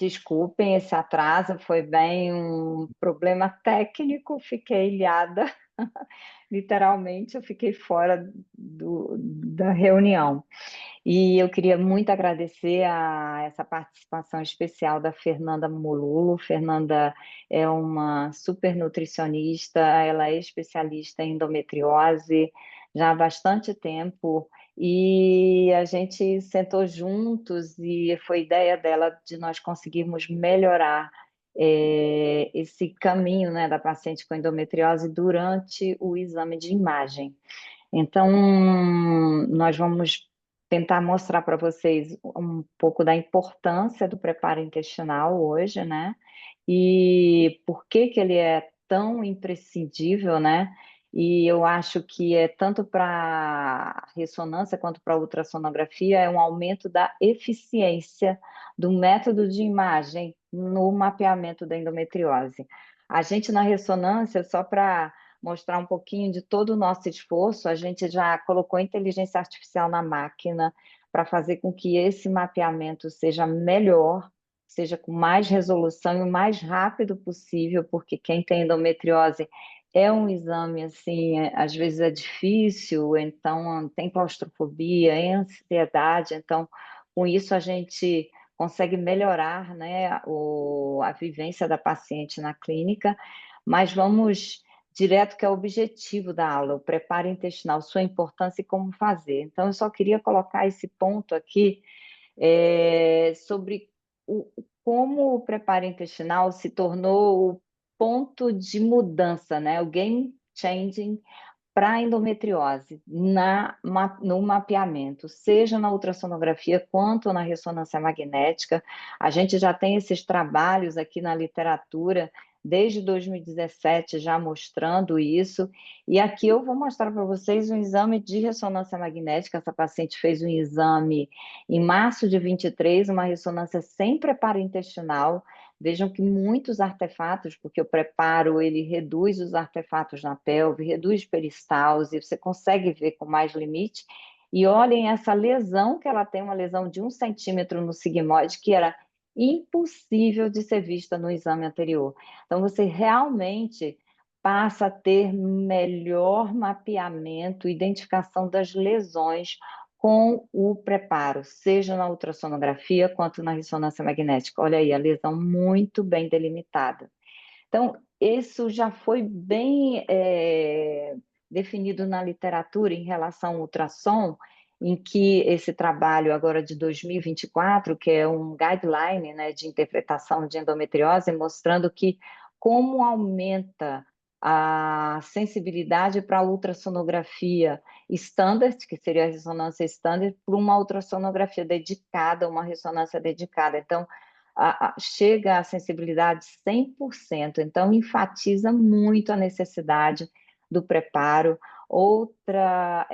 Desculpem esse atraso, foi bem um problema técnico, fiquei ilhada, literalmente, eu fiquei fora da reunião. E eu queria muito agradecer a essa participação especial da Fernanda Molulo. Fernanda é uma super nutricionista, ela é especialista em endometriose já há bastante tempo, e a gente sentou juntos e foi ideia dela de nós conseguirmos melhorar esse caminho, né, da paciente com endometriose durante o exame de imagem. Então, nós vamos tentar mostrar para vocês um pouco da importância do preparo intestinal hoje, né? E por que que ele é tão imprescindível, né? E eu acho que é tanto para ressonância quanto para ultrassonografia, é um aumento da eficiência do método de imagem no mapeamento da endometriose. A gente na ressonância, só para mostrar um pouquinho de todo o nosso esforço, a gente já colocou inteligência artificial na máquina para fazer com que esse mapeamento seja melhor, seja com mais resolução e o mais rápido possível, porque quem tem endometriose é um exame, assim, às vezes é difícil, então tem claustrofobia, é ansiedade, então com isso a gente consegue melhorar, né, a vivência da paciente na clínica, mas vamos direto que é o objetivo da aula, o preparo intestinal, sua importância e como fazer. Então, eu só queria colocar esse ponto aqui sobre como o preparo intestinal se tornou o ponto de mudança, né? O game changing para a endometriose no mapeamento, seja na ultrassonografia quanto na ressonância magnética. A gente já tem esses trabalhos aqui na literatura desde 2017 já mostrando isso. E aqui eu vou mostrar para vocês um exame de ressonância magnética. Essa paciente fez um exame em março de 23, uma ressonância sem preparo intestinal. Vejam que muitos artefatos, porque o preparo ele reduz os artefatos na pelve, reduz peristalse, você consegue ver com mais limite. E olhem essa lesão que ela tem, uma lesão de 1 centímetro no sigmoide, que era impossível de ser vista no exame anterior. Então, você realmente passa a ter melhor mapeamento, identificação das lesões com o preparo, seja na ultrassonografia quanto na ressonância magnética. Olha aí, a lesão muito bem delimitada. Então, isso já foi bem definido na literatura em relação ao ultrassom, em que esse trabalho agora de 2024, que é um guideline, né, de interpretação de endometriose, mostrando que como aumenta a sensibilidade para a ultrassonografia standard, que seria a ressonância standard, para uma ultrassonografia dedicada, uma ressonância dedicada. Então, chega a sensibilidade 100%, então enfatiza muito a necessidade do preparo. Outra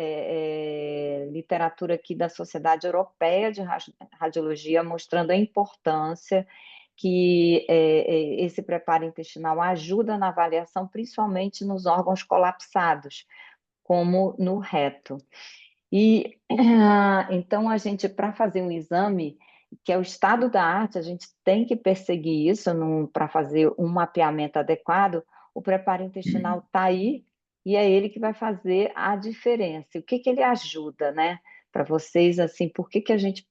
literatura aqui da Sociedade Europeia de Radiologia mostrando a importância que esse preparo intestinal ajuda na avaliação, principalmente nos órgãos colapsados, como no reto. E então a gente, para fazer um exame, que é o estado da arte, a gente tem que perseguir isso para fazer um mapeamento adequado. O preparo intestinal está aí e é ele que vai fazer a diferença. E o que que ele ajuda, né? Para vocês, assim, por que que a gente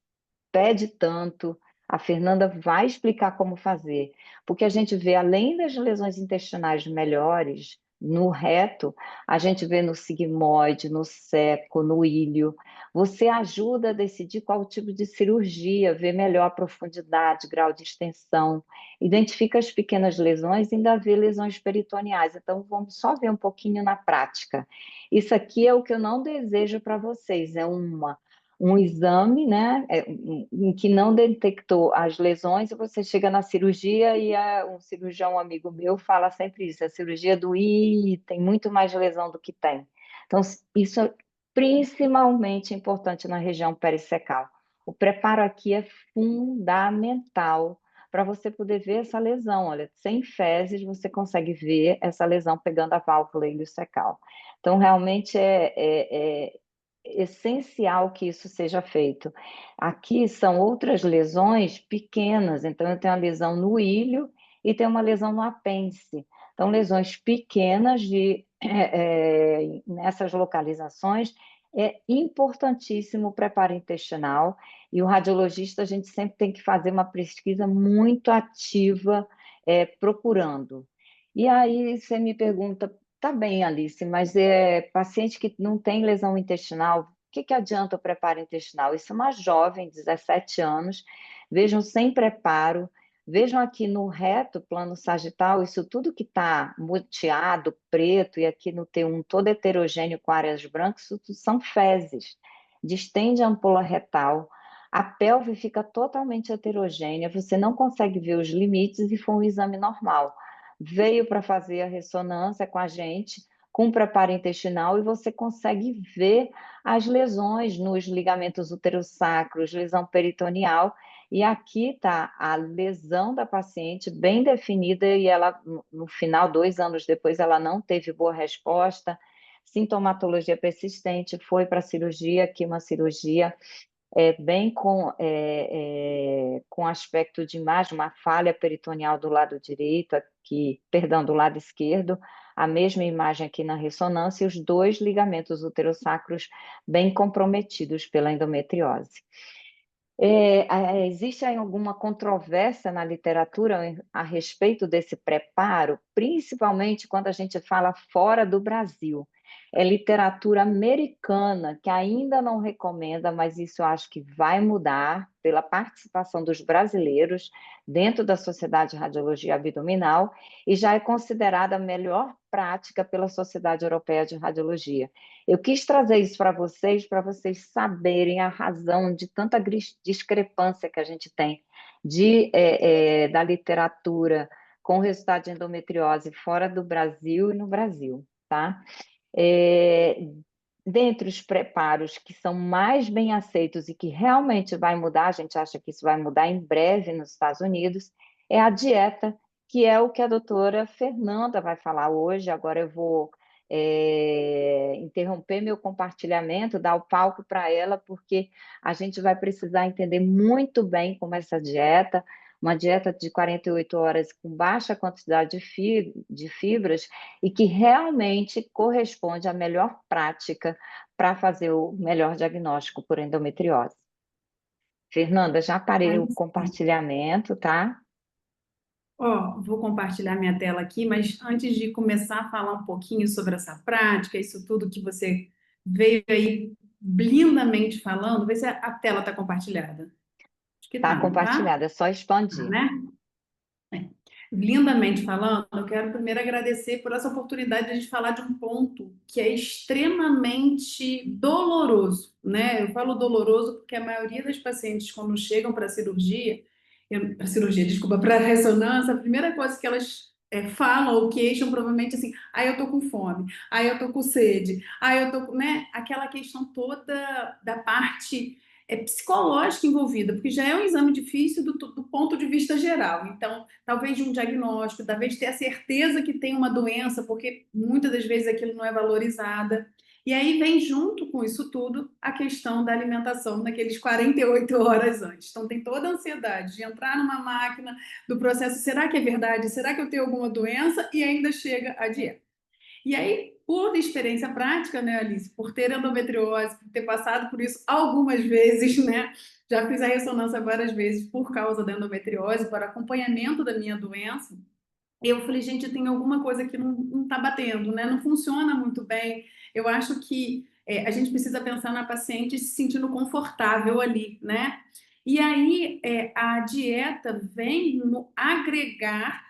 pede tanto? A Fernanda vai explicar como fazer, porque a gente vê, além das lesões intestinais melhores, no reto, a gente vê no sigmoide, no seco, no ilho. Você ajuda a decidir qual tipo de cirurgia, ver melhor a profundidade, grau de extensão, identifica as pequenas lesões e ainda vê lesões peritoneais. Então, vamos só ver um pouquinho na prática. Isso aqui é o que eu não desejo para vocês, é um exame, né, em que não detectou as lesões, e você chega na cirurgia e um cirurgião amigo meu fala sempre isso, a cirurgia do I tem muito mais lesão do que tem. Então, isso é principalmente importante na região perissecal. O preparo aqui é fundamental para você poder ver essa lesão. Olha, sem fezes você consegue ver essa lesão pegando a válvula iliocecal. Então, realmente essencial que isso seja feito. Aqui são outras lesões pequenas, então eu tenho uma lesão no ilho e tenho uma lesão no apêndice. Então, lesões pequenas nessas localizações, é importantíssimo o preparo intestinal, e o radiologista, a gente sempre tem que fazer uma pesquisa muito ativa, procurando. E aí você me pergunta, tá bem, Alice, mas paciente que não tem lesão intestinal, o que que adianta o preparo intestinal? Isso é uma jovem, 17 anos, vejam, sem preparo, vejam aqui no reto, plano sagital, isso tudo que está muteado, preto, e aqui no T1 todo heterogêneo com áreas brancas, isso tudo são fezes. Distende a ampola retal, a pelve fica totalmente heterogênea, você não consegue ver os limites e foi um exame normal. Veio para fazer a ressonância com a gente, com preparo intestinal, e você consegue ver as lesões nos ligamentos uterossacros, lesão peritoneal, e aqui está a lesão da paciente bem definida, e ela, no final, 2 anos depois, ela não teve boa resposta, sintomatologia persistente, foi para a cirurgia, aqui uma cirurgia bem com aspecto de imagem, uma falha peritoneal do lado direito, aqui, perdão, do lado esquerdo, a mesma imagem aqui na ressonância, e os dois ligamentos uterossacros bem comprometidos pela endometriose. Existe aí alguma controvérsia na literatura a respeito desse preparo, principalmente quando a gente fala fora do Brasil. É literatura americana que ainda não recomenda, mas isso eu acho que vai mudar pela participação dos brasileiros dentro da Sociedade de Radiologia Abdominal, e já é considerada a melhor prática pela Sociedade Europeia de Radiologia. Eu quis trazer isso para vocês saberem a razão de tanta discrepância que a gente tem da literatura com o resultado de endometriose fora do Brasil e no Brasil, tá? É, Dentre os preparos que são mais bem aceitos e que realmente vai mudar, a gente acha que isso vai mudar em breve nos Estados Unidos, é a dieta, que é o que a doutora Fernanda vai falar hoje. Agora eu vou interromper meu compartilhamento, dar o palco para ela, porque a gente vai precisar entender muito bem como essa dieta, uma dieta de 48 horas com baixa quantidade de fibras, e que realmente corresponde à melhor prática para fazer o melhor diagnóstico por endometriose. Fernanda, já parei o Aí sim. compartilhamento, tá? Ó, vou compartilhar minha tela aqui, mas antes de começar a falar um pouquinho sobre essa prática, isso tudo que você veio aí blindamente falando, vê se a tela está compartilhada. Acho que Tá tá, não tá? compartilhada, é só Tá, expandir. né? Lindamente falando, eu quero primeiro agradecer por essa oportunidade de a gente falar de um ponto que é extremamente doloroso, né? Eu falo doloroso porque a maioria das pacientes, quando chegam para desculpa, para ressonância, a primeira coisa que elas falam ou queixam provavelmente assim, eu tô com fome, eu tô com sede, eu tô com, né? Aquela questão toda da parte psicológica envolvida, porque já é um exame difícil do ponto de vista geral. Então, talvez de um diagnóstico, talvez ter a certeza que tem uma doença, porque muitas das vezes aquilo não é valorizada. E aí vem junto com isso tudo a questão da alimentação naqueles 48 horas antes. Então tem toda a ansiedade de entrar numa máquina, do processo, será que é verdade? Será que eu tenho alguma doença? E ainda chega a dieta. E aí, por experiência prática, né, Alice, por ter endometriose, por ter passado por isso algumas vezes, né, já fiz a ressonância várias vezes por causa da endometriose, para acompanhamento da minha doença, eu falei, gente, tem alguma coisa que não tá batendo, né, não funciona muito bem. Eu acho que a gente precisa pensar na paciente se sentindo confortável ali, né? E aí, a dieta vem no agregar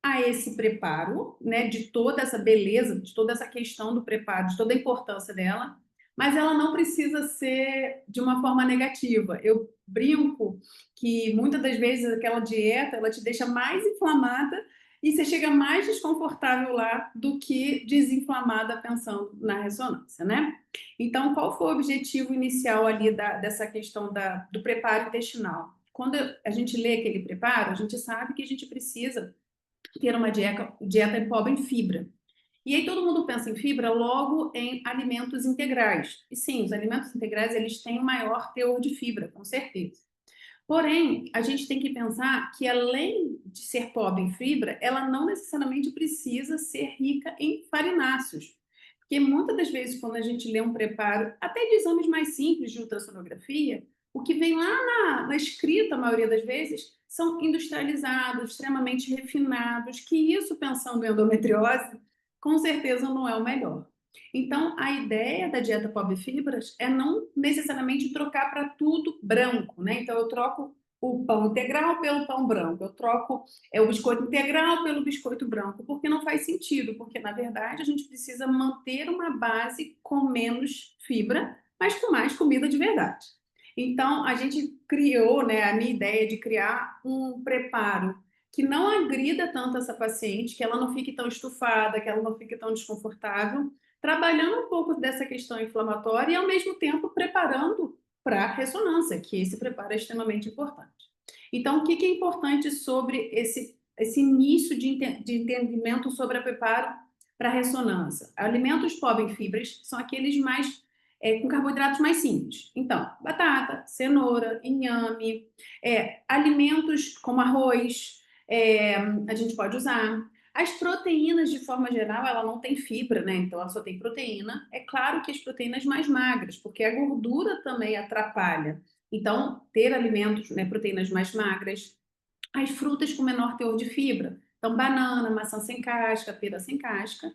a esse preparo, né, de toda essa beleza, de toda essa questão do preparo, de toda a importância dela, mas ela não precisa ser de uma forma negativa. Eu brinco que muitas das vezes aquela dieta, ela te deixa mais inflamada e você chega mais desconfortável lá do que desinflamada pensando na ressonância, né? Então, qual foi o objetivo inicial ali dessa questão do preparo intestinal? Quando a gente lê aquele preparo, a gente sabe que a gente precisa ter uma dieta pobre em fibra. E aí todo mundo pensa em fibra logo em alimentos integrais. E sim, os alimentos integrais eles têm maior teor de fibra, com certeza. Porém, a gente tem que pensar que além de ser pobre em fibra, ela não necessariamente precisa ser rica em farináceos. Porque muitas das vezes, quando a gente lê um preparo, até de exames mais simples de ultrassonografia, o que vem lá na escrita, a maioria das vezes, são industrializados, extremamente refinados, que isso, pensando em endometriose, com certeza não é o melhor. Então, a ideia da dieta pobre fibras é não necessariamente trocar para tudo branco, né? Então, eu troco o pão integral pelo pão branco, eu troco o biscoito integral pelo biscoito branco, porque não faz sentido, porque na verdade a gente precisa manter uma base com menos fibra, mas com mais comida de verdade. Então, a gente criou, né, a minha ideia de criar um preparo que não agrida tanto essa paciente, que ela não fique tão estufada, que ela não fique tão desconfortável, trabalhando um pouco dessa questão inflamatória e, ao mesmo tempo, preparando para a ressonância, que esse preparo é extremamente importante. Então, o que é importante sobre esse início de entendimento sobre a preparo para a ressonância? Alimentos pobres em fibras são aqueles mais com carboidratos mais simples. Então, batata, cenoura, inhame, alimentos como arroz, a gente pode usar. As proteínas, de forma geral, ela não tem fibra, né? Então, ela só tem proteína. É claro que as proteínas mais magras, porque a gordura também atrapalha. Então, ter alimentos, né, proteínas mais magras. As frutas com menor teor de fibra. Então, banana, maçã sem casca, pera sem casca.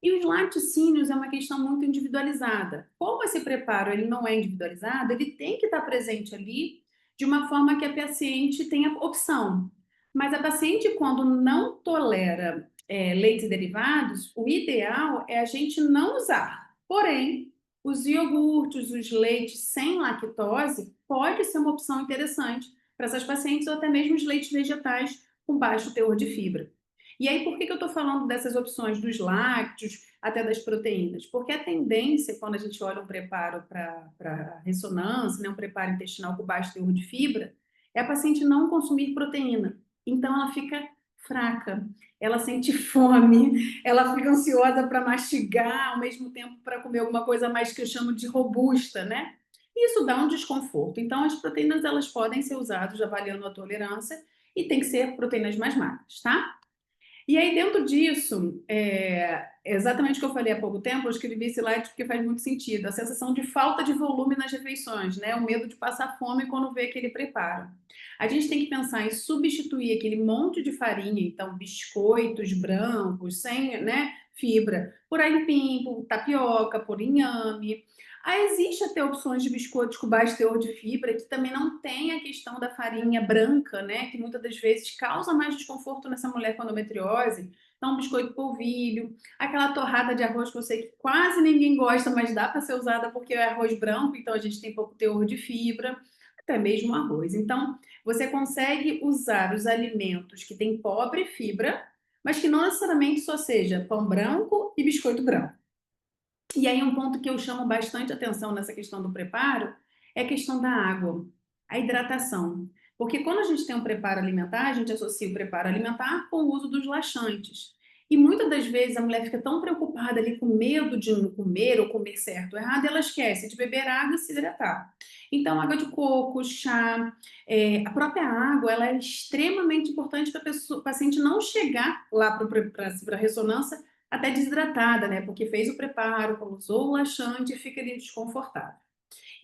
E os laticínios é uma questão muito individualizada. Como esse preparo ele não é individualizado, ele tem que estar presente ali de uma forma que a paciente tenha opção. Mas a paciente, quando não tolera leites derivados, o ideal é a gente não usar. Porém, os iogurtes, os leites sem lactose, pode ser uma opção interessante para essas pacientes ou até mesmo os leites vegetais com baixo teor de fibra. E aí, por que eu estou falando dessas opções dos lácteos, até das proteínas? Porque a tendência, quando a gente olha um preparo para ressonância, né, um preparo intestinal com baixo teor de fibra, é a paciente não consumir proteína. Então, ela fica fraca, ela sente fome, ela fica ansiosa para mastigar, ao mesmo tempo para comer alguma coisa mais que eu chamo de robusta, né? Isso dá um desconforto. Então, as proteínas elas podem ser usadas avaliando a tolerância e tem que ser proteínas mais magras, tá? E aí, dentro disso, exatamente o que eu falei há pouco tempo, eu escrevi esse slide porque faz muito sentido. A sensação de falta de volume nas refeições, né? O medo de passar fome quando vê aquele preparo. A gente tem que pensar em substituir aquele monte de farinha, então biscoitos brancos, sem, né, fibra, por aipim, por tapioca, por inhame. Aí existe até opções de biscoitos com baixo teor de fibra, que também não tem a questão da farinha branca, né? Que muitas das vezes causa mais desconforto nessa mulher com endometriose. Então, biscoito polvilho, aquela torrada de arroz que eu sei que quase ninguém gosta, mas dá para ser usada porque é arroz branco, então a gente tem pouco teor de fibra, até mesmo arroz. Então, você consegue usar os alimentos que têm pobre fibra, mas que não necessariamente só seja pão branco e biscoito branco. E aí um ponto que eu chamo bastante atenção nessa questão do preparo é a questão da água, a hidratação. Porque quando a gente tem um preparo alimentar, a gente associa o preparo alimentar com o uso dos laxantes. E muitas das vezes a mulher fica tão preocupada ali com medo de não comer ou comer certo ou errado, ela esquece de beber água e se hidratar. Então, água de coco, chá, a própria água, ela é extremamente importante para o paciente não chegar lá para a ressonância até desidratada, né? Porque fez o preparo, usou o laxante e fica ali desconfortável.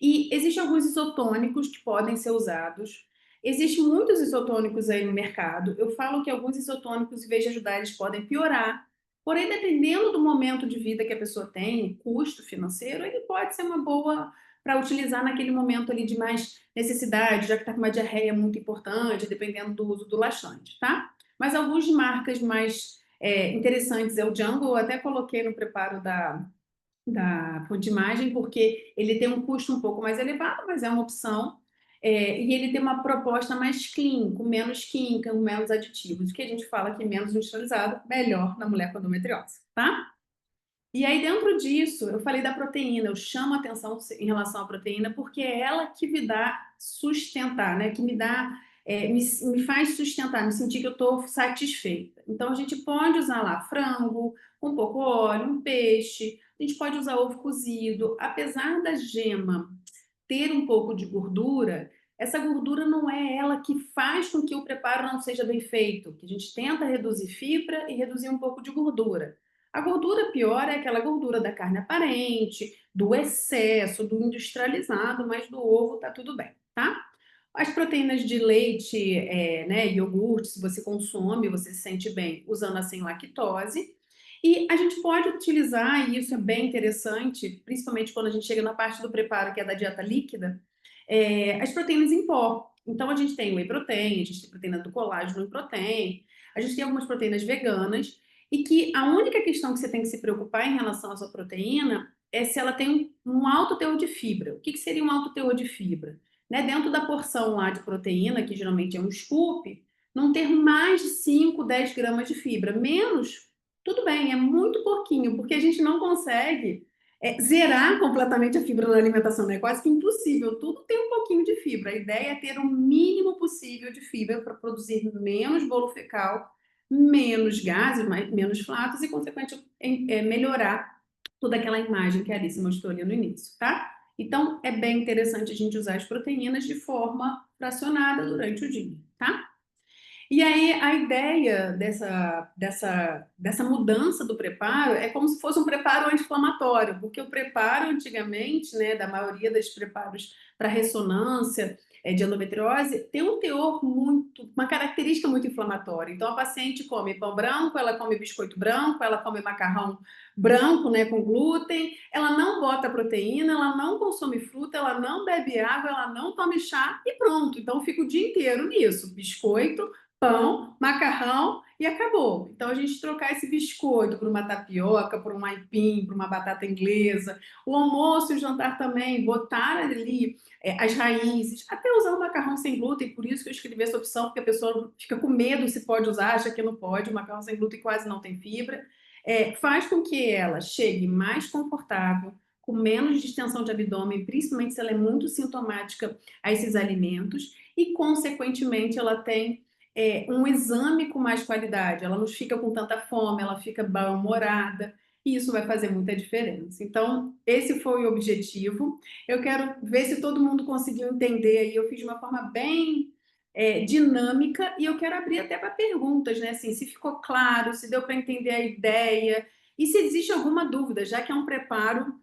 E existem alguns isotônicos que podem ser usados. Existem muitos isotônicos aí no mercado. Eu falo que alguns isotônicos, em vez de ajudar, eles podem piorar. Porém, dependendo do momento de vida que a pessoa tem, custo financeiro, ele pode ser uma boa para utilizar naquele momento ali de mais necessidade, já que está com uma diarreia muito importante, dependendo do uso do laxante, tá? Mas algumas marcas mais interessantes é o Django, eu até coloquei no preparo da fonte de imagem, porque ele tem um custo um pouco mais elevado, mas é uma opção. E ele tem uma proposta mais clean, com menos química, com menos aditivos. O que a gente fala que menos industrializado, melhor na mulher com endometriose, tá? E aí, dentro disso, eu falei da proteína, eu chamo a atenção em relação à proteína, porque é ela que me dá sustentar, né? Que me dá me faz sustentar, me sentir que eu estou satisfeita. Então, a gente pode usar lá frango, com pouco óleo, um peixe, a gente pode usar ovo cozido. Apesar da gema ter um pouco de gordura, essa gordura não é ela que faz com que o preparo não seja bem feito, que a gente tenta reduzir fibra e reduzir um pouco de gordura. A gordura pior é aquela gordura da carne aparente, do excesso, do industrializado, mas do ovo tá tudo bem, tá? As proteínas de leite, né, iogurte, se você consome, você se sente bem usando assim lactose. E a gente pode utilizar, e isso é bem interessante, principalmente quando a gente chega na parte do preparo, que é da dieta líquida, as proteínas em pó. Então, a gente tem whey protein, a gente tem proteína do colágeno em protein, a gente tem algumas proteínas veganas, e que a única questão que você tem que se preocupar em relação à sua proteína é se ela tem um alto teor de fibra. O que seria um alto teor de fibra? Né? Dentro da porção lá de proteína, que geralmente é um scoop, não ter mais de 5, 10 gramas de fibra. Menos, tudo bem, é muito pouquinho, porque a gente não consegue zerar completamente a fibra na alimentação, né? É quase que impossível. Tudo tem um pouquinho de fibra. A ideia é ter o mínimo possível de fibra para produzir menos bolo fecal, menos gases, menos flatos e, consequentemente, melhorar toda aquela imagem que a Alice mostrou ali no início, tá? Então, é bem interessante a gente usar as proteínas de forma fracionada durante o dia, tá? E aí a ideia dessa mudança do preparo é como se fosse um preparo anti-inflamatório, porque o preparo antigamente, né, da maioria dos preparos para ressonância de endometriose, tem um teor muito, uma característica muito inflamatória. Então a paciente come pão branco, ela come biscoito branco, ela come macarrão branco, né, com glúten, ela não bota proteína, ela não consome fruta, ela não bebe água, ela não toma chá e pronto. Então fica o dia inteiro nisso, biscoito, pão, macarrão e acabou. Então a gente trocar esse biscoito por uma tapioca, por um aipim, por uma batata inglesa, o almoço e o jantar também, botar ali as raízes, até usar o macarrão sem glúten, por isso que eu escrevi essa opção, porque a pessoa fica com medo se pode usar, acha que não pode, o macarrão sem glúten quase não tem fibra, faz com que ela chegue mais confortável, com menos distensão de abdômen, principalmente se ela é muito sintomática a esses alimentos, e consequentemente ela tem um exame com mais qualidade, ela não fica com tanta fome, ela fica bem-humorada, e isso vai fazer muita diferença. Então, esse foi o objetivo. Eu quero ver se todo mundo conseguiu entender aí. Eu fiz de uma forma bem dinâmica e eu quero abrir até para perguntas, né? Assim, se ficou claro, se deu para entender a ideia e se existe alguma dúvida, já que é um preparo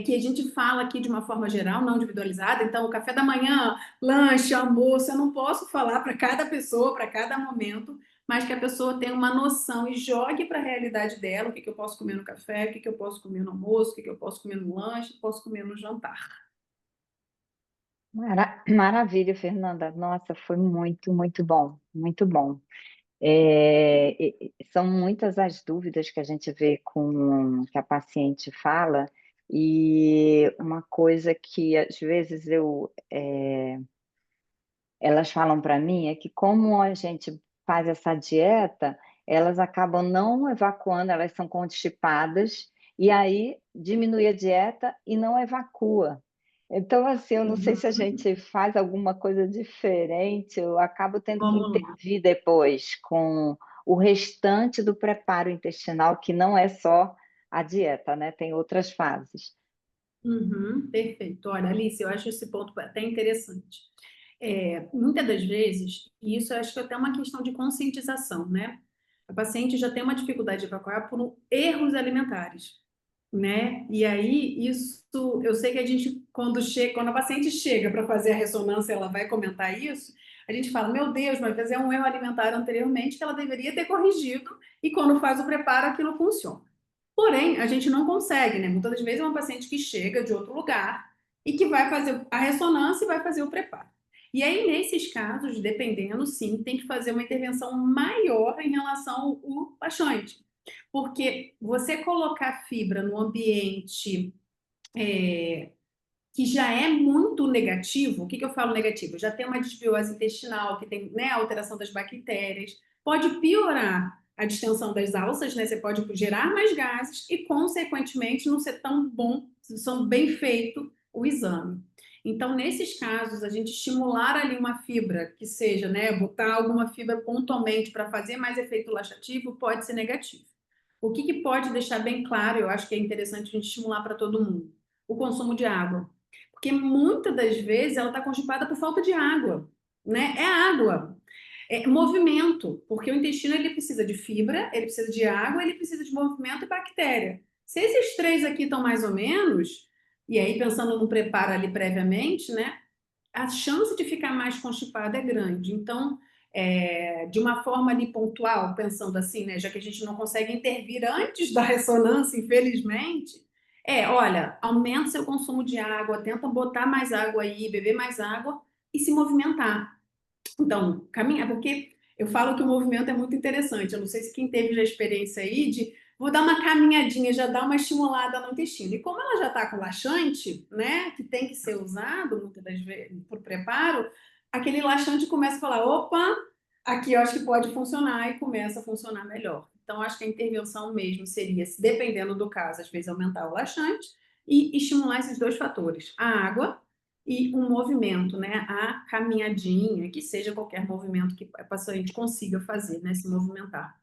que a gente fala aqui de uma forma geral, não individualizada. Então, o café da manhã, lanche, almoço, eu não posso falar para cada pessoa, para cada momento, mas que a pessoa tenha uma noção e jogue para a realidade dela o que eu posso comer no café, o que eu posso comer no almoço, o que eu posso comer no lanche, o que eu posso comer no jantar. Maravilha, Fernanda. Nossa, foi muito, muito bom, muito bom. São muitas as dúvidas que a gente vê com que a paciente fala, e uma coisa que às vezes elas falam para mim é que como a gente faz essa dieta, elas acabam não evacuando, elas são constipadas, e aí diminui a dieta e não evacua. Então, assim, eu não sei se a gente faz alguma coisa diferente, eu acabo tendo que Vamos lá. intervir depois com o restante do preparo intestinal, que não é só a dieta, né? Tem outras fases. Uhum, perfeito. Olha, Alice, eu acho esse ponto até interessante. Muitas das vezes, e isso eu acho que é até uma questão de conscientização, né? A paciente já tem uma dificuldade de evacuar por erros alimentares, né? E aí, isso, eu sei que a gente, quando a paciente chega para fazer a ressonância, ela vai comentar isso, a gente fala, meu Deus, mas é um erro alimentar anteriormente que ela deveria ter corrigido, e quando faz o preparo, aquilo funciona. Porém, a gente não consegue, né? Muitas das vezes é uma paciente que chega de outro lugar e que vai fazer a ressonância e vai fazer o preparo. E aí, nesses casos, dependendo, sim, tem que fazer uma intervenção maior em relação ao laxante. Porque você colocar fibra no ambiente que já é muito negativo, o que eu falo negativo? Já tem uma desbiose intestinal, que tem, né, alteração das bactérias, pode piorar a distensão das alças, né? Você pode gerar mais gases e, consequentemente, não ser tão bom, não bem feito o exame. Então, nesses casos, a gente estimular ali uma fibra, que seja, né, botar alguma fibra pontualmente para fazer mais efeito laxativo, pode ser negativo. O que, que pode deixar bem claro, eu acho que é interessante a gente estimular para todo mundo? O consumo de água. Porque muitas das vezes ela está constipada por falta de água, né? É água, é movimento, porque o intestino ele precisa de fibra, ele precisa de água, ele precisa de movimento e bactéria. Se esses três aqui estão mais ou menos, e aí pensando no preparo ali previamente, né? A chance de ficar mais constipada é grande. Então, de uma forma ali pontual, pensando assim, né, já que a gente não consegue intervir antes da ressonância, infelizmente, olha, aumenta seu consumo de água, tenta botar mais água aí, beber mais água e se movimentar. Então, caminhar, porque eu falo que o movimento é muito interessante. Eu não sei se quem teve já experiência aí de vou dar uma caminhadinha, já dá uma estimulada no intestino. E como ela já está com laxante, né, que tem que ser usado muitas das vezes por preparo, aquele laxante começa a falar, opa, aqui eu acho que pode funcionar e começa a funcionar melhor. Então, acho que a intervenção mesmo seria, dependendo do caso, às vezes aumentar o laxante e estimular esses dois fatores, a água e um movimento, né? A caminhadinha, que seja qualquer movimento que a paciente consiga fazer, né? Se movimentar.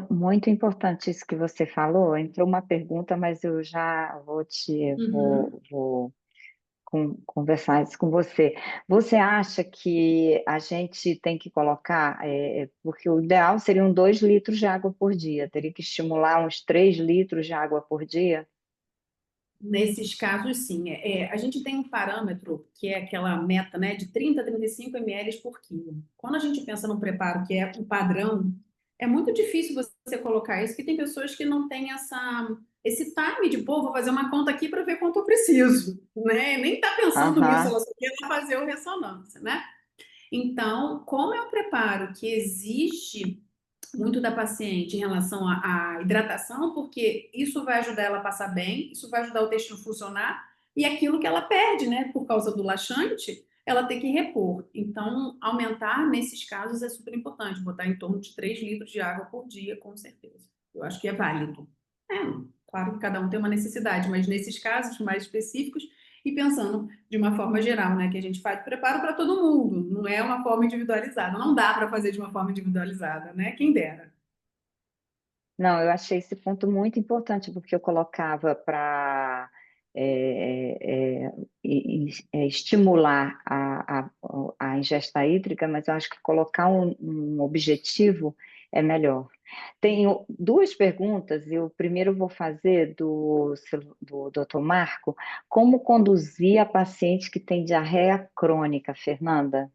Muito importante isso que você falou. Entrou uma pergunta, mas eu já Uhum. vou conversar isso com você. Você acha que a gente tem que colocar, porque o ideal seriam 2 litros de água por dia, teria que estimular uns 3 litros de água por dia? Nesses casos, sim. A gente tem um parâmetro que é aquela meta, né, de 30 a 35 ml por quilo. Quando a gente pensa num preparo que é um padrão, é muito difícil você colocar isso, porque tem pessoas que não têm esse time de, pô, vou fazer uma conta aqui para ver quanto eu preciso, né? Nem está pensando nisso, Aham. ela só quer fazer o ressonância, né? Então, como é um preparo que exige muito da paciente em relação à hidratação, porque isso vai ajudar ela a passar bem, isso vai ajudar o intestino a funcionar, e aquilo que ela perde, né, por causa do laxante, ela tem que repor. Então, aumentar nesses casos é super importante, botar em torno de 3 litros de água por dia, com certeza. Eu acho que é válido. É, claro que cada um tem uma necessidade, mas nesses casos mais específicos, e pensando de uma forma geral, né, que a gente faz preparo para todo mundo, não é uma forma individualizada, não dá para fazer de uma forma individualizada, né? Quem dera. Não, eu achei esse ponto muito importante, porque eu colocava para estimular a ingesta hídrica, mas eu acho que colocar um objetivo é melhor. Tenho 2 perguntas, e o primeiro eu vou fazer do Dr. Marco, como conduzir a paciente que tem diarreia crônica, Fernanda?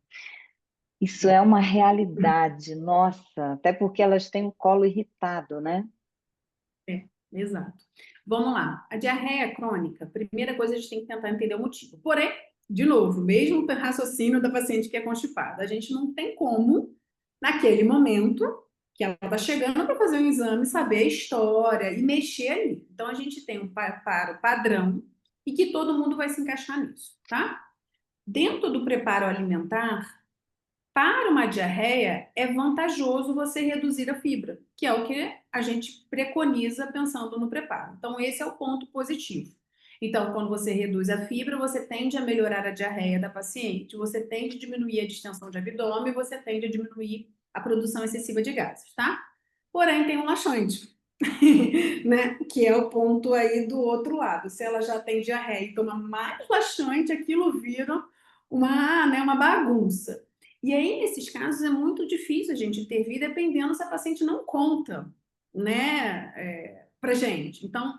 Isso é uma realidade, nossa, até porque elas têm o colo irritado, né? Exato. Vamos lá. A diarreia crônica, primeira coisa a gente tem que tentar entender o motivo. Porém, de novo, mesmo o raciocínio da paciente que é constipada, a gente não tem como, naquele momento que ela está chegando para fazer um exame, saber a história e mexer ali. Então, a gente tem um preparo padrão e que todo mundo vai se encaixar nisso, tá? Dentro do preparo alimentar, para uma diarreia, é vantajoso você reduzir a fibra, que é o que a gente preconiza pensando no preparo. Então, esse é o ponto positivo. Então, quando você reduz a fibra, você tende a melhorar a diarreia da paciente, você tende a diminuir a distensão de abdômen, você tende a diminuir a produção excessiva de gases, tá? Porém, tem um laxante, né? Que é o ponto aí do outro lado. Se ela já tem diarreia e toma mais laxante, aquilo vira uma bagunça. E aí, nesses casos, é muito difícil a gente intervir, dependendo se a paciente não conta, né, pra gente. Então,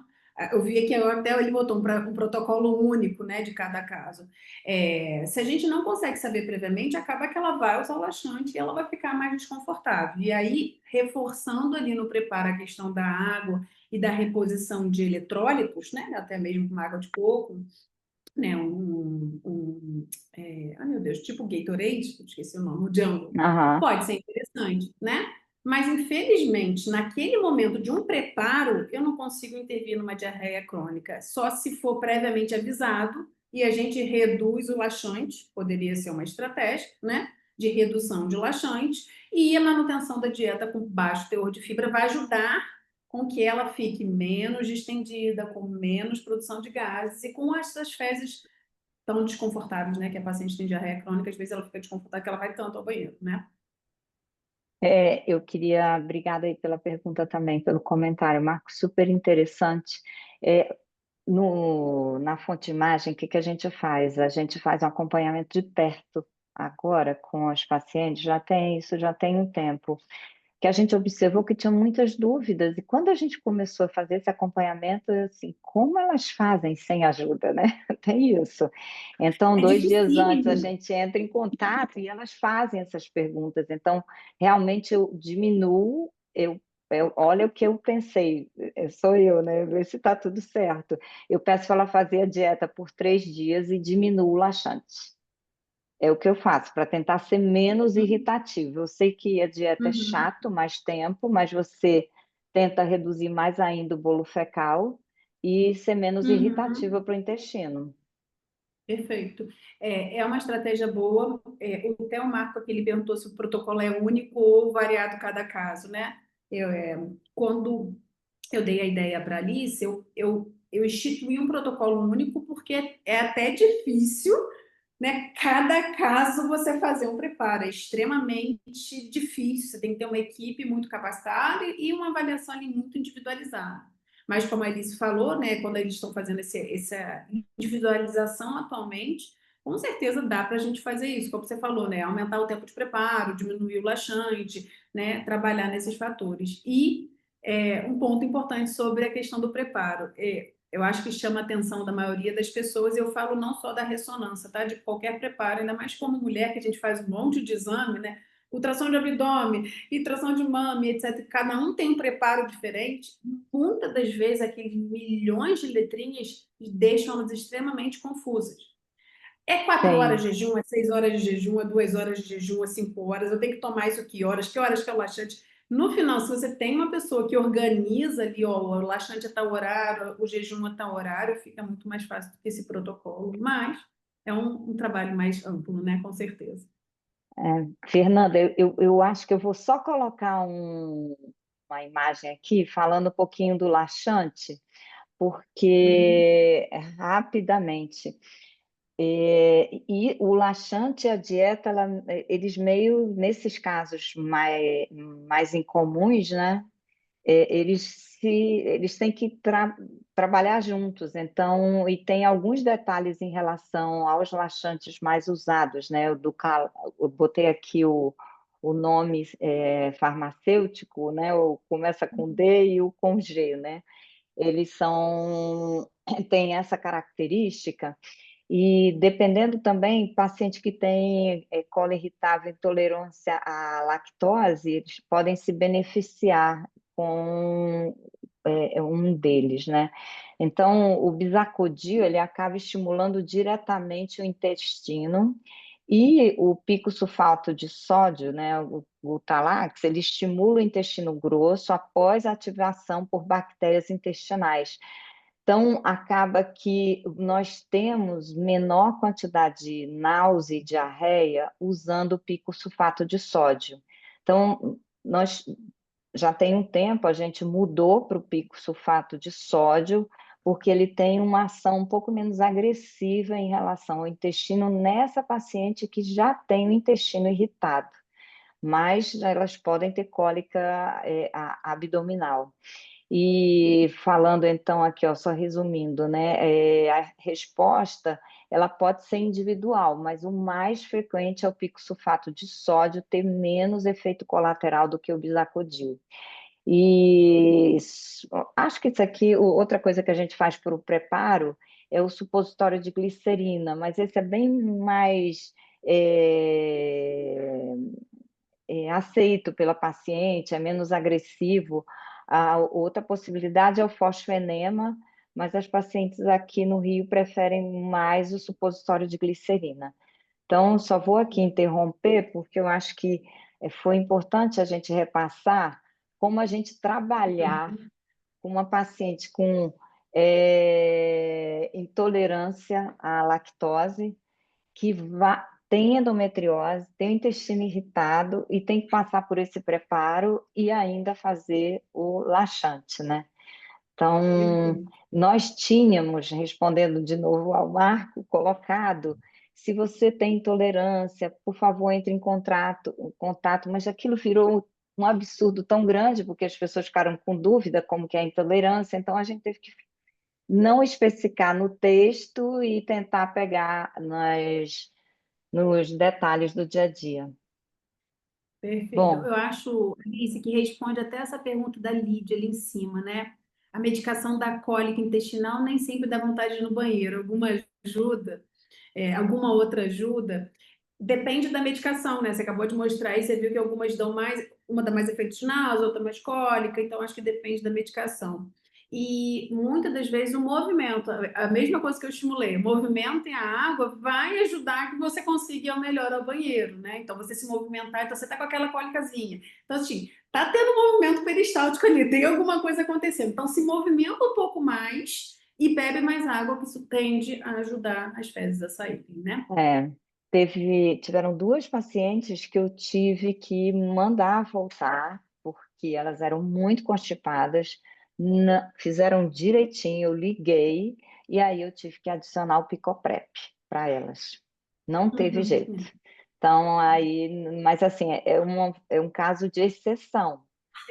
eu vi aqui até ele botou um protocolo único, né, de cada caso. Se a gente não consegue saber previamente, acaba que ela vai usar o laxante e ela vai ficar mais desconfortável. E aí, reforçando ali no preparo a questão da água e da reposição de eletrólitos, né, até mesmo com água de coco, né, ai meu Deus, tipo Gatorade, esqueci o nome, o Jungle, Aham. pode ser interessante, né? Mas infelizmente, naquele momento de um preparo, eu não consigo intervir numa diarreia crônica, só se for previamente avisado e a gente reduz o laxante, poderia ser uma estratégia, né? De redução de laxante e a manutenção da dieta com baixo teor de fibra vai ajudar com que ela fique menos distendida, com menos produção de gases e com essas fezes tão desconfortáveis, né? Que a paciente tem diarreia crônica, às vezes ela fica desconfortável, que ela vai tanto ao banheiro, né? Eu queria, obrigada aí pela pergunta também, pelo comentário, Marco, super interessante. É, na fonte imagem, o que que a gente faz? A gente faz um acompanhamento de perto agora com os pacientes, já tem isso, já tem um tempo que a gente observou que tinha muitas dúvidas, e quando a gente começou a fazer esse acompanhamento, assim, como elas fazem sem ajuda, né? Tem isso. Então, É 2 dias antes, a dificílimo. gente entra em contato e elas fazem essas perguntas. Então, realmente, eu diminuo, olha o que eu pensei, sou eu, né? Ver se está tudo certo. Eu peço para ela fazer a dieta por 3 dias e diminuo o laxante. É o que eu faço para tentar ser menos Uhum, irritativo. Eu sei que a dieta é uhum, chato, mais tempo, mas você tenta reduzir mais ainda o bolo fecal e ser menos uhum. irritativa para o intestino. Perfeito. É uma estratégia boa. O Theo Marco aqui, ele perguntou se o protocolo é único ou variado cada caso, né? Quando eu dei a ideia para a Alice, eu instituí um protocolo único porque é até difícil, né? Cada caso você fazer um preparo, é extremamente difícil. Você tem que ter uma equipe muito capacitada e uma avaliação ali muito individualizada. Mas como a Alice falou, né, quando eles estão fazendo essa individualização atualmente, com certeza dá para a gente fazer isso, como você falou, né? Aumentar o tempo de preparo, diminuir o laxante, né? Trabalhar nesses fatores. E um ponto importante sobre a questão do preparo. Eu acho que chama a atenção da maioria das pessoas, e eu falo não só da ressonância, tá? De qualquer preparo, ainda mais como mulher, que a gente faz um monte de exame, né? Ultrassom de abdômen, ultrassom de mama, etc. Cada um tem um preparo diferente. Muitas das vezes, aqueles milhões de letrinhas deixam elas extremamente confusas. É 4 horas de Tem. jejum, é 6 horas de jejum, é 2 horas de jejum, é 5 horas. Eu tenho que tomar isso que horas que é o laxante. No final, se você tem uma pessoa que organiza ali, ó, o laxante é tal horário, o jejum é tal horário, fica muito mais fácil do que esse protocolo. Mas é um trabalho mais amplo, né? Com certeza. Fernanda, eu acho que eu vou só colocar uma imagem aqui falando um pouquinho do laxante, Uhum. porque rapidamente. E o laxante e a dieta, eles meio, nesses casos mais incomuns, né? Eles têm que trabalhar juntos. Então, e tem alguns detalhes em relação aos laxantes mais usados, né? Eu botei aqui o nome farmacêutico, né? Começa com D e o com G, né? Eles têm essa característica e dependendo também, paciente que tem colo irritável, intolerância à lactose, eles podem se beneficiar com um deles, né? Então, o bisacodio, ele acaba estimulando diretamente o intestino e o pico sulfato de sódio, né, o Talax, ele estimula o intestino grosso após a ativação por bactérias intestinais. Então, acaba que nós temos menor quantidade de náusea e diarreia usando o pico sulfato de sódio. Então, nós já tem um tempo, a gente mudou para o pico sulfato de sódio, porque ele tem uma ação um pouco menos agressiva em relação ao intestino nessa paciente que já tem o intestino irritado, mas elas podem ter cólica abdominal. E falando então aqui, ó, só resumindo, né, a resposta ela pode ser individual, mas o mais frequente é o pico sulfato de sódio ter menos efeito colateral do que o bisacodil. E acho que isso aqui, outra coisa que a gente faz para o preparo é o supositório de glicerina, mas esse é bem mais é, aceito pela paciente, é menos agressivo. A outra possibilidade é o fosfoenema, mas as pacientes aqui no Rio preferem mais o supositório de glicerina. Então, só vou aqui interromper, porque eu acho que foi importante a gente repassar como a gente trabalhar com uma paciente com intolerância à lactose, tem endometriose, tem o intestino irritado e tem que passar por esse preparo e ainda fazer o laxante, né? Então, Perfeito. nós tínhamos, respondendo de novo ao Marco, colocado, se você tem intolerância, por favor, entre em contato, mas aquilo virou um absurdo tão grande, porque as pessoas ficaram com dúvida como que é a intolerância, então a gente teve que não especificar no texto e tentar pegar nos detalhes do dia a dia. Perfeito. Bom, Eu acho, Alice, que responde até essa pergunta da Lídia ali em cima, né? A medicação da cólica intestinal nem sempre dá vontade de ir no banheiro. Alguma ajuda, alguma outra ajuda. Depende da medicação, né? Você acabou de mostrar aí, você viu que algumas dão mais, uma dá mais efeitos náusea, outra mais cólica, então acho que depende da medicação. E muitas das vezes o movimento, a mesma coisa que eu estimulei, o movimento e a água vai ajudar que você consiga ir ao melhor ao banheiro, né? Então você se movimentar, então você tá com aquela cólicazinha. Então, assim, tá tendo um movimento peristáltico ali, tem alguma coisa acontecendo. Então se movimenta um pouco mais e bebe mais água, que isso tende a ajudar as fezes a saírem, né? é, tiveram duas pacientes que eu tive que mandar voltar, porque elas eram muito constipadas, fizeram direitinho, eu liguei, e aí eu tive que adicionar o Picoprep para elas. Não teve jeito. Uhum. Então, aí, mas assim, é um caso de exceção.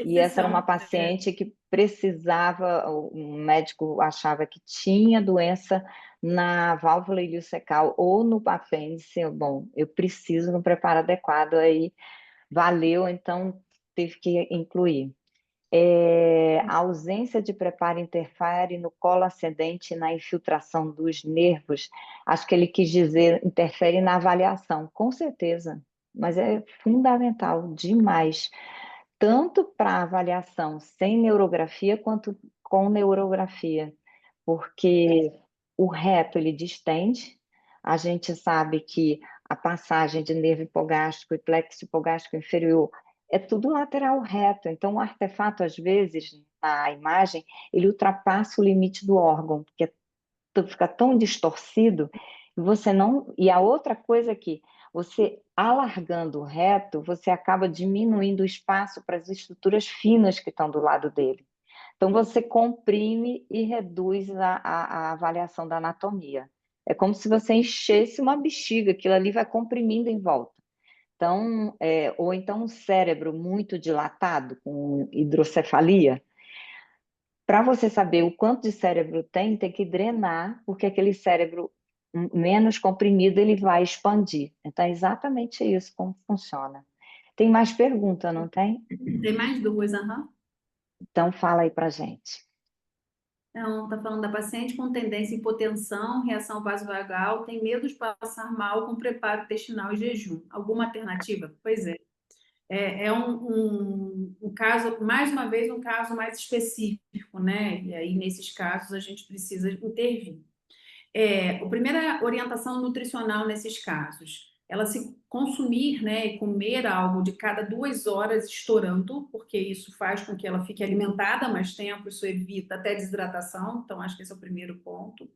E essa era uma Exceção. paciente que precisava, o médico achava que tinha doença na válvula iliocecal ou no apêndice. Bom, eu preciso de um preparo adequado, aí valeu, então teve que incluir. A ausência de preparo interfere no colo ascendente e na infiltração dos nervos. Acho que ele quis dizer interfere na avaliação, com certeza, mas é fundamental demais, tanto para avaliação sem neurografia quanto com neurografia, porque o reto ele distende, a gente sabe que a passagem de nervo hipogástrico e plexo hipogástrico inferior é tudo lateral reto, então o artefato, às vezes, na imagem, ele ultrapassa o limite do órgão, porque fica tão distorcido, e você não. E a outra coisa é que você, alargando o reto, você acaba diminuindo o espaço para as estruturas finas que estão do lado dele. Então, você comprime e reduz a avaliação da anatomia. É como se você enchesse uma bexiga, aquilo ali vai comprimindo em volta. Então, ou então um cérebro muito dilatado, com hidrocefalia. Para você saber o quanto de cérebro tem que drenar, porque aquele cérebro menos comprimido ele vai expandir. Então, é exatamente isso como funciona. Tem mais pergunta, não tem? Tem mais duas, aham. Então, fala aí para gente. Então, está falando da paciente com tendência à hipotensão, reação vasovagal, tem medo de passar mal com preparo intestinal e jejum. Alguma alternativa? Pois é. É um caso, mais uma vez, um caso mais específico, né? E aí, nesses casos, a gente precisa intervir. A primeira orientação nutricional nesses casos, ela se consumir, né, e comer algo de cada 2 horas estourando, porque isso faz com que ela fique alimentada mais tempo, isso evita até desidratação, então acho que esse é o primeiro ponto.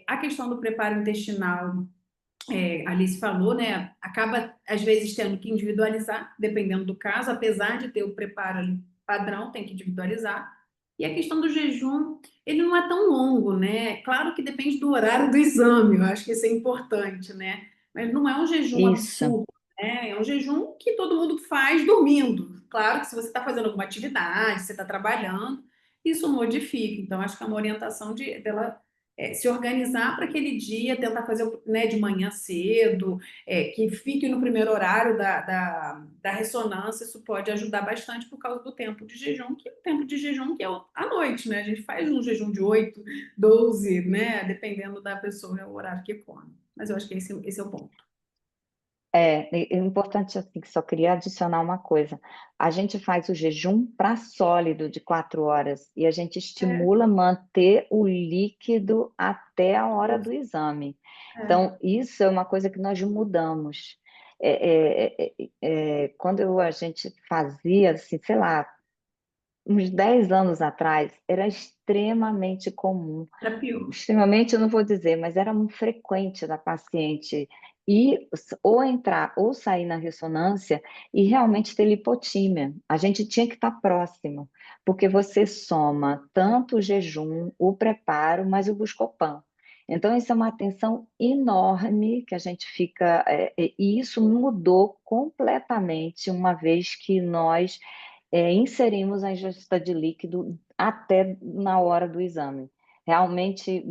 A questão do preparo intestinal, a Alice falou, né, acaba às vezes tendo que individualizar, dependendo do caso, apesar de ter o preparo ali padrão, tem que individualizar. E a questão do jejum, ele não é tão longo, né? Claro que depende do horário do exame, eu acho que isso é importante, né? Mas não é um jejum Isso. absurdo, né? É um jejum que todo mundo faz dormindo. Claro que se você está fazendo alguma atividade, você está trabalhando, isso modifica. Então, acho que é uma orientação dela se organizar para aquele dia, tentar fazer, né, de manhã cedo, que fique no primeiro horário da ressonância, isso pode ajudar bastante por causa do tempo de jejum, que é o tempo de jejum que é à noite, né? A gente faz um jejum de 8, 12, né? Dependendo da pessoa, é o horário que come. Mas eu acho que esse é o ponto. É importante assim, que só queria adicionar uma coisa. A gente faz o jejum para sólido de 4 horas e a gente É, estimula manter o líquido até a hora eu- do exame. é, Então, isso é uma coisa que nós mudamos. Quando a gente fazia, assim, sei lá, uns 10 anos atrás, era extremamente comum. Para pior. Extremamente, eu não vou dizer, mas era muito frequente da paciente e ou entrar ou sair na ressonância e realmente ter lipotímia. A gente tinha que estar próximo, porque você soma tanto o jejum, o preparo, mas o Buscopan. Então, isso é uma atenção enorme que a gente fica, e isso mudou completamente uma vez que nós inserimos a ingesta de líquido até na hora do exame. Realmente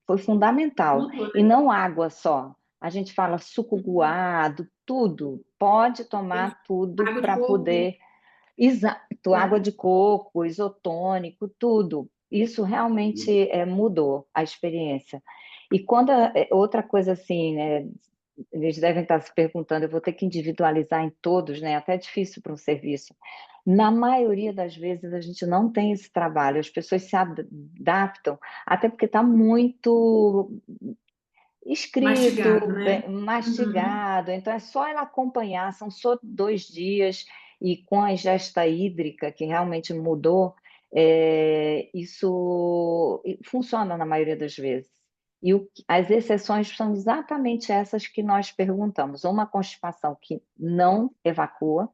foi fundamental. Mudou, E né? não água só. A gente fala suco coado, tudo. Pode tomar tudo Água de para coco. poder. Exato, água Né? de coco, isotônico, tudo. Isso realmente mudou a experiência. E quando outra coisa assim, né, eles devem estar se perguntando, eu vou ter que individualizar em todos, né? Até é difícil para um serviço. Na maioria das vezes a gente não tem esse trabalho, as pessoas se adaptam, até porque está muito escrito, Mastigado, né? Uhum. mastigado, então é só ela acompanhar, são só 2 dias, e com a ingesta hídrica, que realmente mudou, isso funciona na maioria das vezes. E as exceções são exatamente essas que nós perguntamos, uma constipação que não evacua,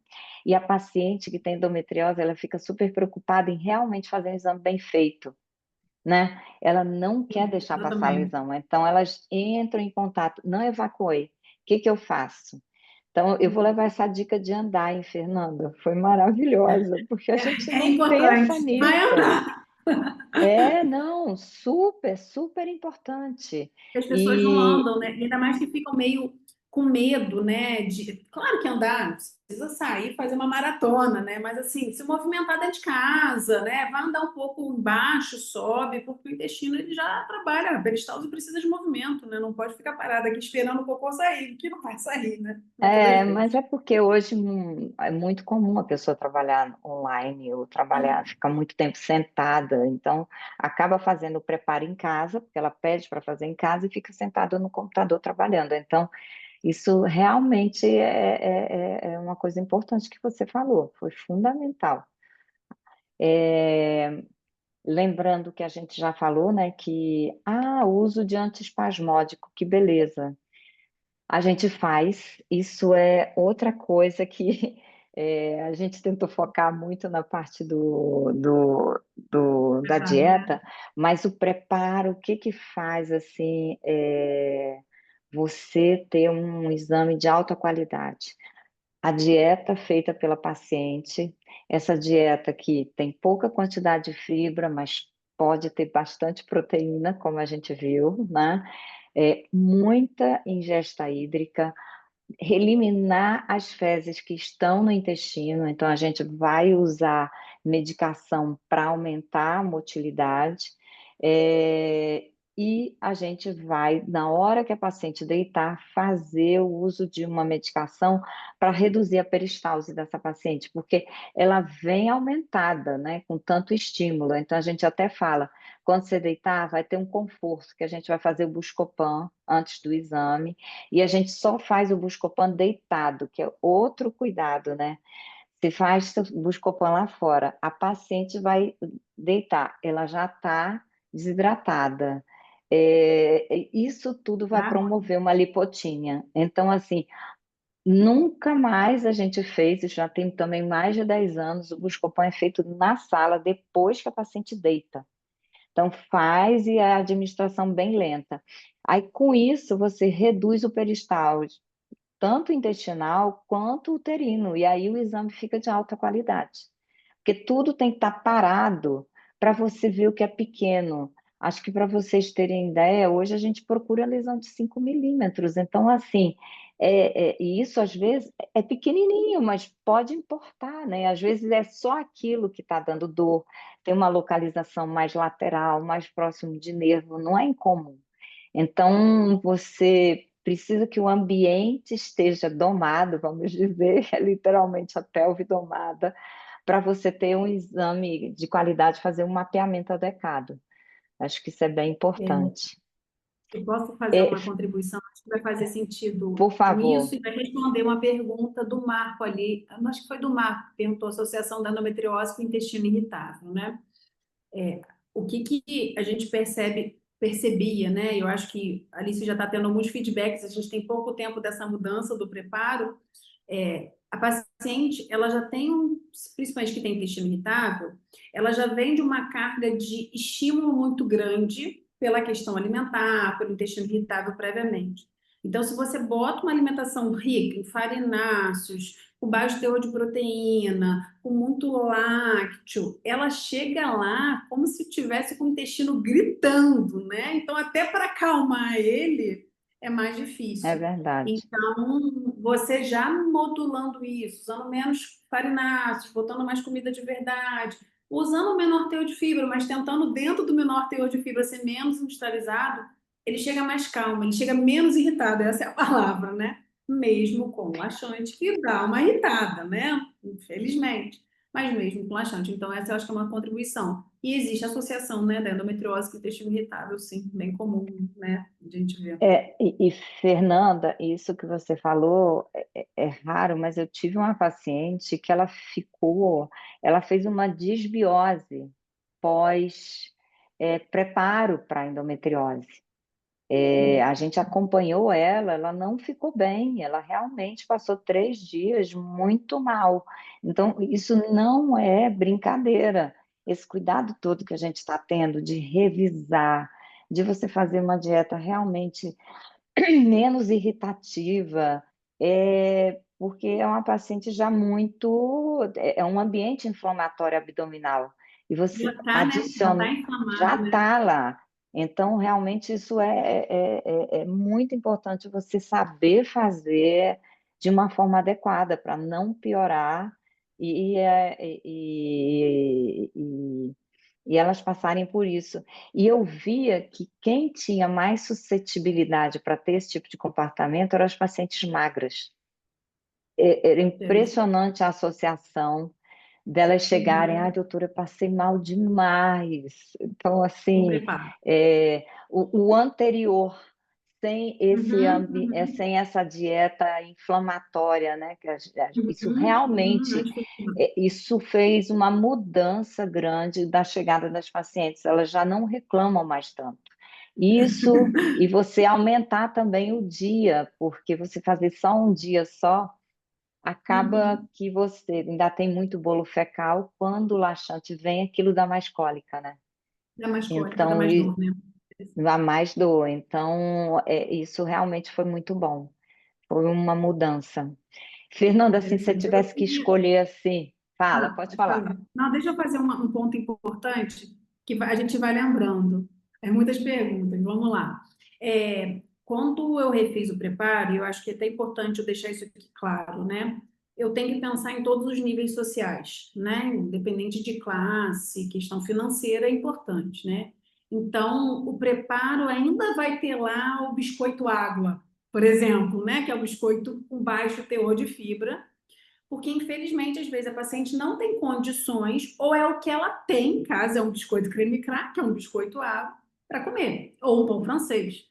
e a paciente que tem endometriose, ela fica super preocupada em realmente fazer um exame bem feito, né? Ela não quer deixar passar a Exatamente. lesão, então elas entram em contato, não evacuei, o que que eu faço? Então, eu vou levar essa dica de andar, hein, Fernanda? Foi maravilhosa, porque a gente É não pensa importante. Vai nisso. andar. Não, super, super importante. As pessoas não E andam, né? Ainda mais que ficam meio com medo, né? Claro que andar, não precisa sair, fazer uma maratona, né? Mas assim, se movimentar dentro de casa, né? Vai andar um pouco embaixo, sobe, porque o intestino ele já trabalha, a peristalse precisa de movimento, né? Não pode ficar parado aqui esperando o cocô sair, que não vai sair, né? Muitas das mas vezes. é porque hoje é muito comum a pessoa trabalhar online ou trabalhar, ficar muito tempo sentada, então acaba fazendo o preparo em casa, porque ela pede para fazer em casa e fica sentada no computador trabalhando. Então, isso realmente é uma coisa importante que você falou, foi fundamental. É, lembrando que a gente já falou, né, que o uso de antiespasmódico, que beleza. A gente faz, isso é outra coisa que a gente tentou focar muito na parte da Preparo, né? dieta, mas o preparo, o que que faz assim, você ter um exame de alta qualidade? A dieta feita pela paciente, essa dieta que tem pouca quantidade de fibra, mas pode ter bastante proteína, como a gente viu, né? Muita ingesta hídrica, eliminar as fezes que estão no intestino, então a gente vai usar medicação para aumentar a motilidade, e a gente vai, na hora que a paciente deitar, fazer o uso de uma medicação para reduzir a peristalse dessa paciente, porque ela vem aumentada, né, com tanto estímulo. Então a gente até fala, quando você deitar, vai ter um conforto, que a gente vai fazer o Buscopan antes do exame, e a gente só faz o Buscopan deitado, que é outro cuidado, né? Se faz o Buscopan lá fora, a paciente vai deitar, ela já está desidratada. Isso tudo vai Tá? promover uma lipotímia. Então, assim, nunca mais a gente fez, isso já tem também mais de 10 anos, o Buscopan é feito na sala depois que a paciente deita. Então, faz e a administração bem lenta. Aí, com isso, você reduz o peristalse, tanto intestinal quanto uterino, e aí o exame fica de alta qualidade. Porque tudo tem que estar parado para você ver o que é pequeno. Acho que para vocês terem ideia, hoje a gente procura lesão de 5 milímetros. Então, assim, e isso às vezes é pequenininho, mas pode importar, né? Às vezes é só aquilo que está dando dor, tem uma localização mais lateral, mais próximo de nervo, não é incomum. Então, você precisa que o ambiente esteja domado, vamos dizer, é literalmente a pelve domada, para você ter um exame de qualidade, fazer um mapeamento adequado. Acho que isso é bem É, importante. eu posso fazer E, uma contribuição, acho que vai fazer sentido por favor. nisso e vai responder uma pergunta do Marco ali, acho que foi do Marco que perguntou a associação da endometriose com intestino irritável, né? O que que a gente percebe? percebia, né? Eu acho que a Alice já está tendo alguns feedbacks, a gente tem pouco tempo dessa mudança do preparo. A paciente, ela já tem principalmente que tem intestino irritável, ela já vem de uma carga de estímulo muito grande pela questão alimentar, pelo intestino irritável previamente. Então, se você bota uma alimentação rica em farináceos, com baixo teor de proteína, com muito lácteo, ela chega lá como se tivesse com o intestino gritando, né? Então, até para acalmar ele, é mais É difícil. verdade. Então, você já modulando isso, usando menos farináceos, botando mais comida de verdade, usando o menor teor de fibra, mas tentando dentro do menor teor de fibra ser menos industrializado, ele chega mais calmo, ele chega menos irritado, essa é a palavra, né? Mesmo com laxante, que dá uma irritada, né? Infelizmente. Mas mesmo com laxante. Então, essa eu acho que é uma contribuição. E existe associação, né, da endometriose com o intestino irritável, sim, bem comum, né? A gente vê. Fernanda, isso que você falou é raro, mas eu tive uma paciente que ela fez uma disbiose pós preparo para endometriose. A gente acompanhou ela, ela não ficou bem, ela realmente passou 3 dias muito mal. Então, isso não é brincadeira. Esse cuidado todo que a gente está tendo de revisar, de você fazer uma dieta realmente menos irritativa, porque é uma paciente já muito, é um ambiente inflamatório abdominal, e você Já tá, né? Já tá adiciona, já inflamado, né? está lá. Então, realmente, isso é muito importante você saber fazer de uma forma adequada, para não piorar e, e elas passarem por isso. E eu via que quem tinha mais suscetibilidade para ter esse tipo de comportamento eram as pacientes magras. Era Interessante. impressionante a associação delas chegarem, ai, Uhum. doutora, eu passei mal demais. Então, Vou assim, preparar. o anterior, Uhum, uhum, sem essa dieta inflamatória, né? Isso uhum, uhum. realmente, Acho que isso fez uma mudança grande da chegada das pacientes. Elas já não reclamam mais tanto. Isso, e você aumentar também o dia, porque você fazer só um dia só, acaba uhum. que você ainda tem muito bolo fecal, quando o laxante vem, aquilo dá mais cólica, né? Dá mais cólica, dá Então, mais dor, né? dá mais dor. Então, isso realmente foi muito bom. Foi uma mudança. Fernanda, assim, se você Interessante. Eu tivesse que queria. escolher assim, fala, Ah, pode pode falar. falar. Não, deixa eu fazer um ponto importante que a gente vai lembrando. É muitas perguntas, vamos lá. Quando eu refiz o preparo, eu acho que é até importante eu deixar isso aqui claro, né? Eu tenho que pensar em todos os níveis sociais, né? Independente de classe, questão financeira é importante, né? Então, o preparo ainda vai ter lá o biscoito água, por exemplo, né? Que é o biscoito com baixo teor de fibra, porque infelizmente às vezes a paciente não tem condições, ou é o que ela tem, em casa é um biscoito creme crack, é um biscoito água, para comer, ou um pão francês.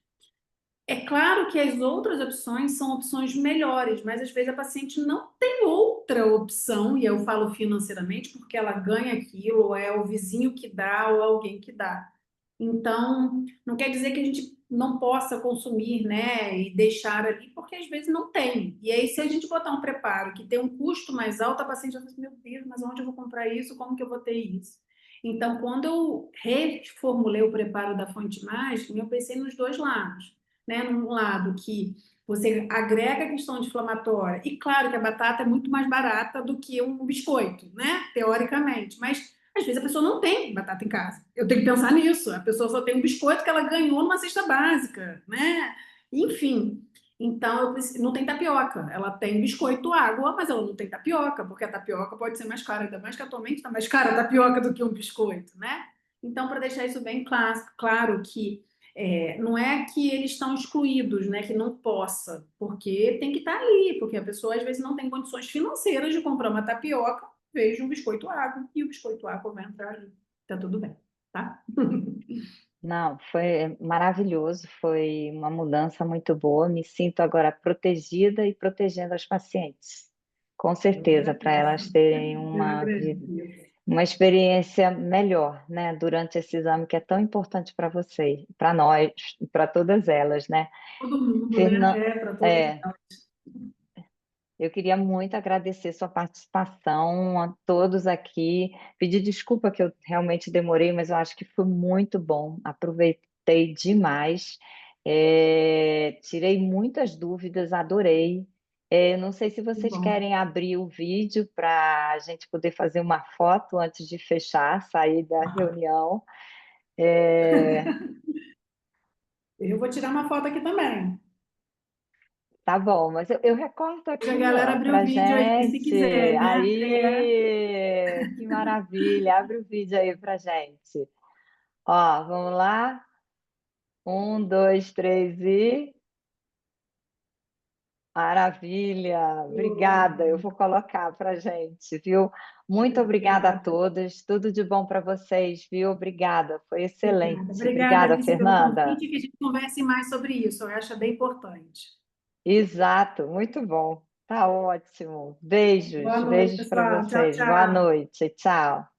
É claro que as outras opções são opções melhores, mas às vezes a paciente não tem outra opção, e eu falo financeiramente porque ela ganha aquilo, ou é o vizinho que dá, ou alguém que dá. Então, não quer dizer que a gente não possa consumir, né, e deixar ali, porque às vezes não tem. E aí, se a gente botar um preparo que tem um custo mais alto, a paciente vai falar assim, meu Deus, mas onde eu vou comprar isso? Como que eu vou ter isso? Então, quando eu reformulei o preparo da fonte mágica, eu pensei nos dois lados, né? Num lado que você agrega a questão inflamatória, e claro que a batata é muito mais barata do que um biscoito, né? Teoricamente, mas às vezes a pessoa não tem batata em casa. Eu tenho que pensar nisso. A pessoa só tem um biscoito que ela ganhou numa cesta básica, né? Enfim. Então, não tem tapioca. Ela tem biscoito, água, mas ela não tem tapioca, porque a tapioca pode ser mais cara, ainda mais que atualmente está mais cara a tapioca do que um biscoito, né? Então, para deixar isso bem claro que não é que eles estão excluídos, né? Que não possa, porque tem que estar ali, porque a pessoa às vezes não tem condições financeiras de comprar uma tapioca, veja um biscoito água e o biscoito água vai entrar ali. Tá tudo bem, tá? Não, foi maravilhoso, foi uma mudança muito boa. Me sinto agora protegida e protegendo as pacientes. Com Eu certeza, para agradeço. elas terem Eu uma vida, agradeço. uma experiência melhor, né, durante esse exame que é tão importante para vocês, para nós, para todas elas, né? Todo mundo, né? Fernanda, É, para todas é, elas. eu queria muito agradecer sua participação a todos aqui. Pedir desculpa que eu realmente demorei, mas eu acho que foi muito bom. Aproveitei demais. Tirei muitas dúvidas, adorei. Não sei se Que vocês bom. querem abrir o vídeo para a gente poder fazer uma foto antes de fechar, sair da reunião. É, Eu vou tirar uma foto aqui também. Tá bom, mas eu recorto Deixa a aqui, galera ó, abrir o pra vídeo aí, se gente. quiser, né? É. Aí, que maravilha. Abre o vídeo aí pra gente. Ó, vamos lá. Um, dois, três e... Maravilha. Obrigada. Eu vou colocar pra gente, viu? Muito obrigada a Obrigada. todas. Tudo de bom para vocês, viu? Obrigada. Foi Obrigada. excelente. Obrigada, Obrigada, Alice, pelo Fernanda. convite e que a gente converse mais sobre isso. Eu acho bem importante. Exato, muito bom. Tá ótimo. Beijos, Boa noite, beijos para pessoal. Tchau, vocês. Boa tchau. noite. Tchau.